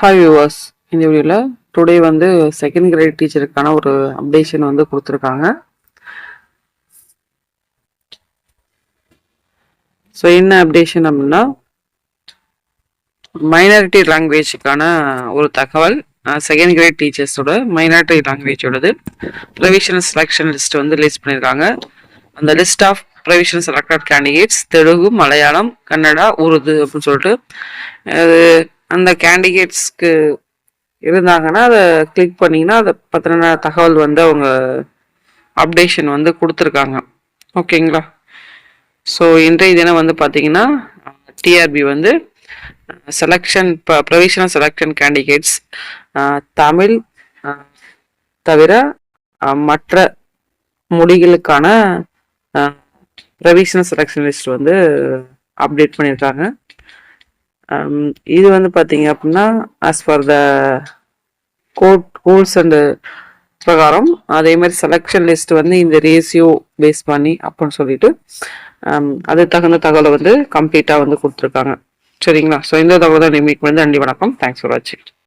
Hi viewers, இந்த வீடியோவில் today வந்து செகண்ட் கிரேட் டீச்சருக்கான ஒரு அப்டேஷன் வந்து கொடுத்துருக்காங்க. ஸோ என்ன அப்டேஷன் அப்படின்னா, மைனாரிட்டி லாங்குவேஜுக்கான ஒரு தகவல். செகண்ட் கிரேட் டீச்சர்ஸோட மைனாரிட்டி லாங்குவேஜோடது ப்ரொவிஷனல் செலெக்ஷன் லிஸ்ட் வந்து லிஸ்ட் பண்ணியிருக்காங்க. அந்த list of provisional selected candidates Telugu, Malayalam, Kannada, Urdu அப்படின்னு சொல்லிட்டு அந்த கேண்டிடேட்ஸ்க்கு இருந்தாங்கன்னா அதை கிளிக் பண்ணிங்கன்னா அதை பற்றின தகவல் வந்து அவங்க அப்டேஷன் வந்து கொடுத்துருக்காங்க. ஓகேங்களா? ஸோ இன்றைய தினம் வந்து பார்த்தீங்கன்னா டிஆர்பி வந்து selection provisional selection candidates Tamil தவிர மற்ற மொழிகளுக்கான ப்ரொவிஷனல் செலெக்ஷன் லிஸ்ட் வந்து அப்டேட் பண்ணியிருக்காங்க. இது வந்து பார்த்தீங்க அப்படின்னா as for the code rules and பிரகாரம் அதே மாதிரி செலெக்ஷன் லிஸ்ட் வந்து இந்த ரேஷியோ பேஸ் பண்ணி அப்படின்னு சொல்லிட்டு அது தகுந்த தகவலை வந்து கம்ப்ளீட்டாக வந்து கொடுத்துருக்காங்க. சரிங்களா? ஸோ இந்த தகவல் தான் மீட் வந்து நன்றி, வணக்கம். தேங்க்ஸ் ஃபார் வாட்சிங்.